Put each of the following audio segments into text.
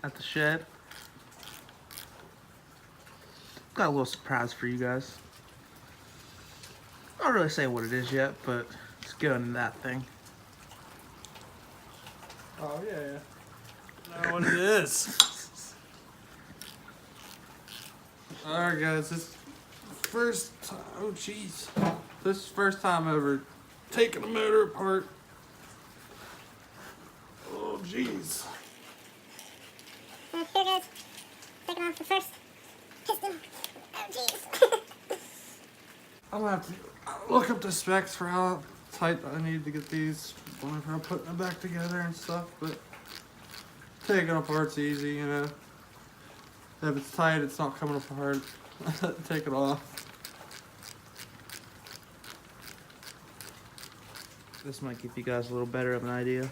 at the shed. Got a little surprise for you guys. Not really saying what it is yet, but it's going in that thing. Oh yeah. I know what it is. Alright guys, this first time, oh jeez. This is first time ever taking a motor apart. Oh jeez. Here goes. Taking off the first piston. Oh jeez. I'm gonna have to look up the specs for how tight I need to get these whenever I'm putting them back together and stuff, but taking apart's easy, you know. If it's tight, it's not coming apart. Take it off. This might give you guys a little better of an idea.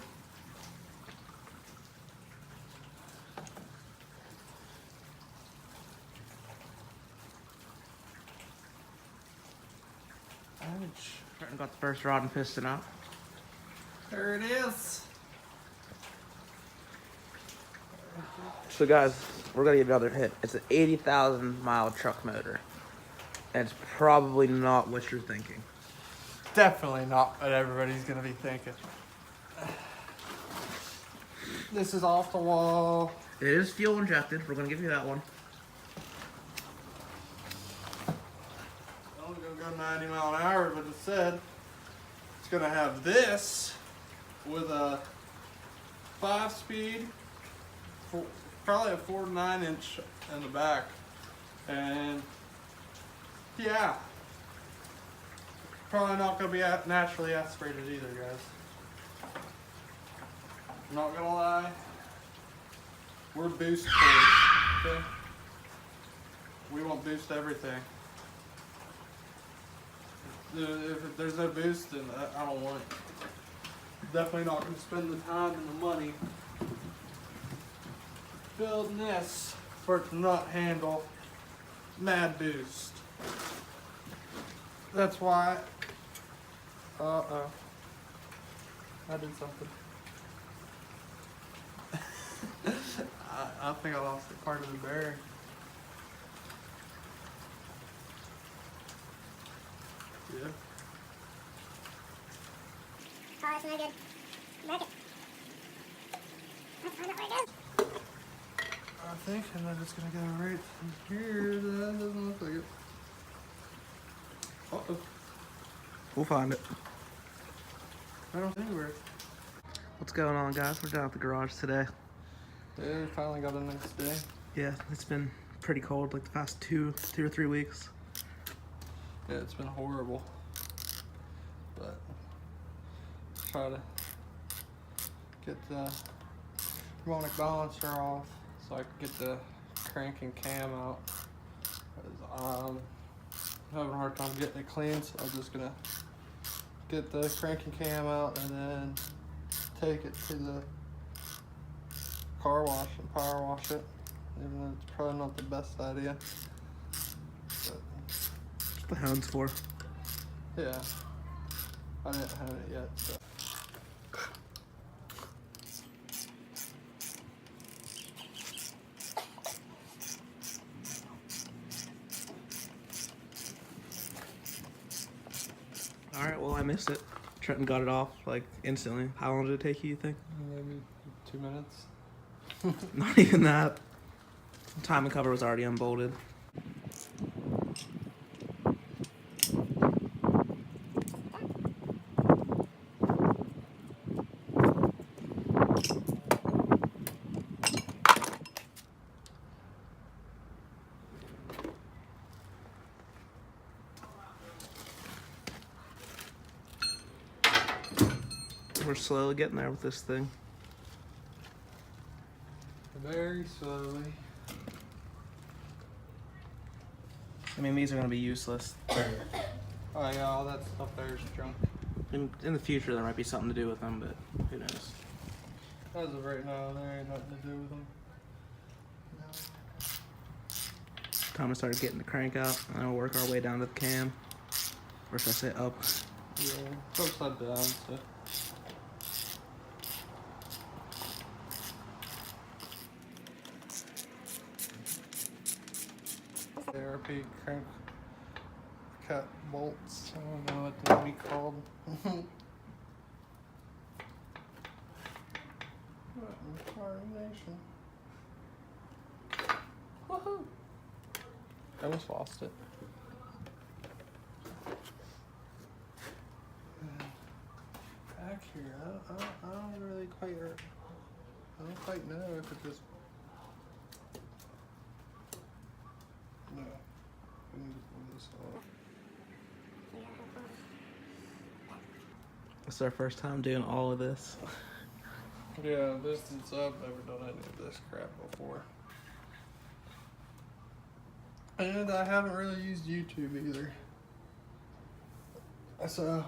Ouch. Got the first rod and piston out. There it is. So guys, we're gonna get another hit. It's an 80,000 mile truck motor. And it's probably not what you're thinking. Definitely not what everybody's gonna be thinking. This is off the wall. It is fuel injected. We're gonna give you that one. Only gonna go 90 mile an hour, but it said it's gonna have this with a 5-speed, probably a 4 to 9 inch in the back, and yeah, probably not gonna be naturally aspirated either, guys. I'm not gonna lie, we're boost boys, okay? We want boost everything. If there's no boost, then I don't want it. Definitely not going to spend the time and the money building this for it to not handle mad boost. That's why. Uh-oh. I did something. I think I lost a part of the bearing. Yeah. Oh, that's no good. Break it. Let's find out where it goes. I think, and then it's gonna go right here. That doesn't look like it. Uh-oh. We'll find it. I don't think we're. What's going on, guys? We're down at the garage today. Yeah, we finally got a nice day. Yeah, it's been pretty cold like the past two or three weeks. Yeah, it's been horrible. But try to get the harmonic balancer off so I can get the crank and cam out. I'm having a hard time getting it clean, so I'm just gonna get the crank and cam out and then take it to the car wash and power wash it. Even though it's probably not the best idea. But What the hound's for? yeah, I didn't have it yet, so. Alright, well I missed it. Trenton got it off like instantly. How long did it take you think? Maybe 2 minutes. Not even that. Timing cover was already unbolted. We're slowly getting there with this thing. Very slowly. I mean, these are going to be useless. Oh yeah, all that stuff there is junk. In the future, there might be something to do with them, but who knows. As of right now, there ain't nothing to do with them. Time to start getting the crank out, and then we'll work our way down to the cam. Or should I say up? Yeah, it's upside down, so. ARP crank cut bolts. I don't know what they would be called. What in tarnation? Woohoo! I almost lost it. Back here, I don't really quite. I don't quite know if it just. No, I need to pull this off. It's our first time doing all of this. Yeah, this is. I've never done any of this crap before. And I haven't really used YouTube either. So,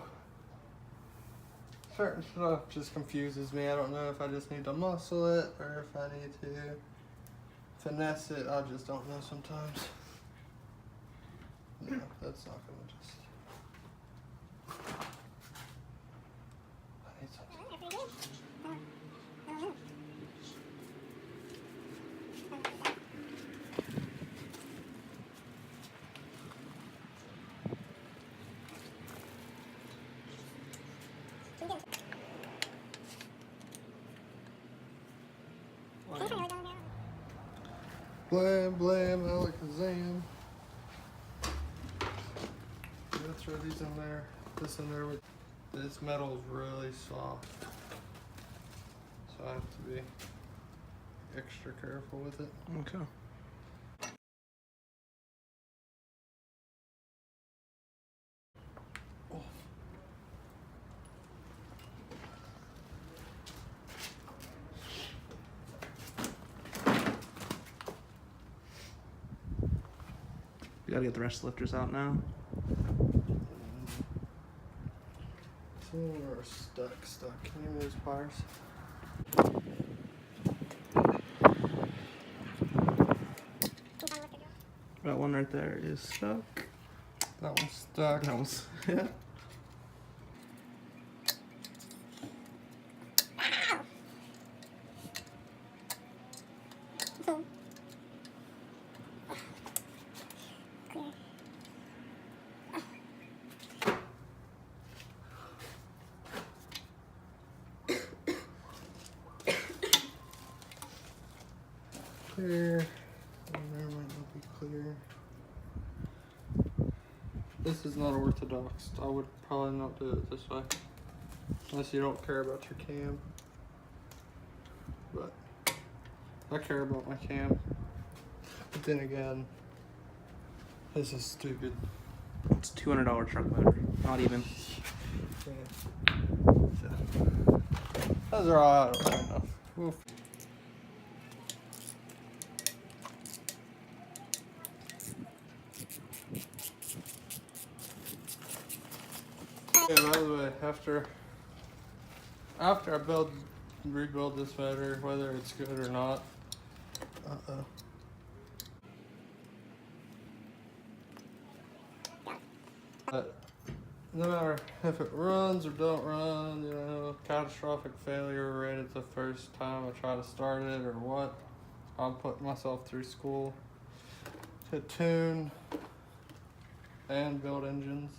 certain stuff just confuses me. I don't know if I just need to muscle it or if I need to finesse it. I just don't know sometimes. No, that's not gonna just. I need something. Blam, blam, alakazam. Let's throw these in there. This in there with this metal is really soft. So I have to be extra careful with it. Okay. Oh. We gotta get the rest of the lifters out now. Some of them are stuck. Can you move those pliers? That one right there is stuck. That one's stuck. That one's, yeah. Clear. And there might not be clear. This is not orthodox. I would probably not do it this way. Unless you don't care about your cam. But I care about my cam. But then again, this is stupid. It's $200 truck motor. Not even. Yeah. So, those are all out right enough. Oof. Yeah, by the way, after I rebuild this motor, whether it's good or not. But no matter if it runs or don't run, you know, catastrophic failure right at the first time I try to start it or what, I'll put myself through school to tune and build engines.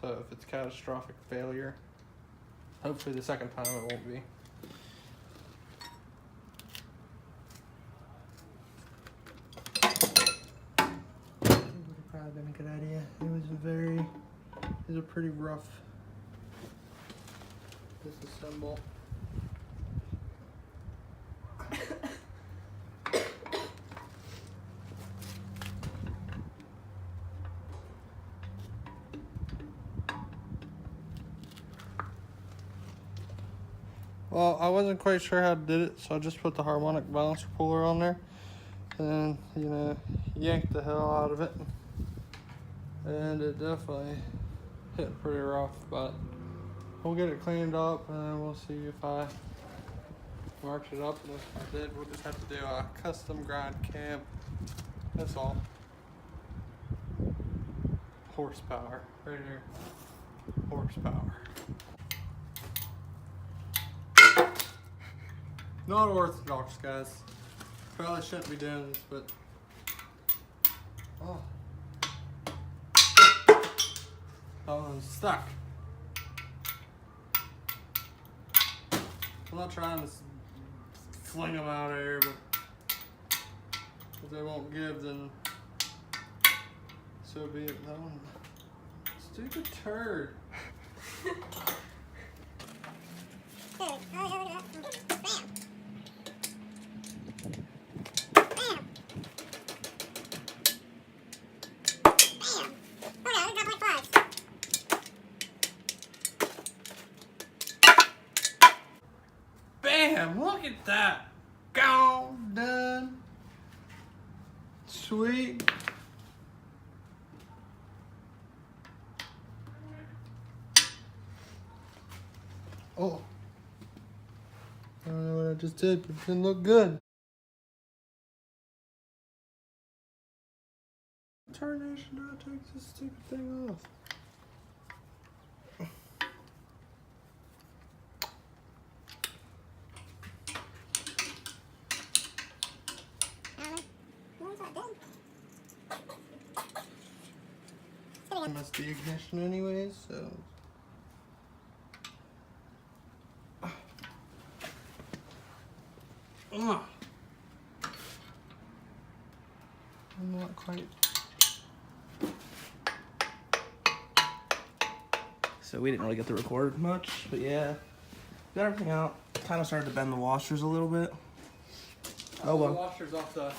So if it's catastrophic failure, hopefully the second time it won't be. It would have probably been a good idea. It was a pretty rough disassemble. Well, I wasn't quite sure how to do it, so I just put the harmonic balancer puller on there and, you know, yanked the hell out of it. And it definitely hit pretty rough, but we'll get it cleaned up and then we'll see if I marked it up. And if I did, we'll just have to do a custom grind cam. That's all. Horsepower, right here. Horsepower. Not orthodox, guys. Probably shouldn't be doing this, but Oh. Oh, I'm stuck. I'm not trying to fling them out of here, but if they won't give, then so be it. That one, stupid turd. Bam! Look at that. Gone, done. Sweet. Oh. I don't know what I just did, but it didn't look good. Tarnation, not take this stupid thing off. I must be ignition anyways, so. I'm not quite. So we didn't really get to record much, but yeah, got everything out. Kind of started to bend the washers a little bit. Oh well. The washer's off the.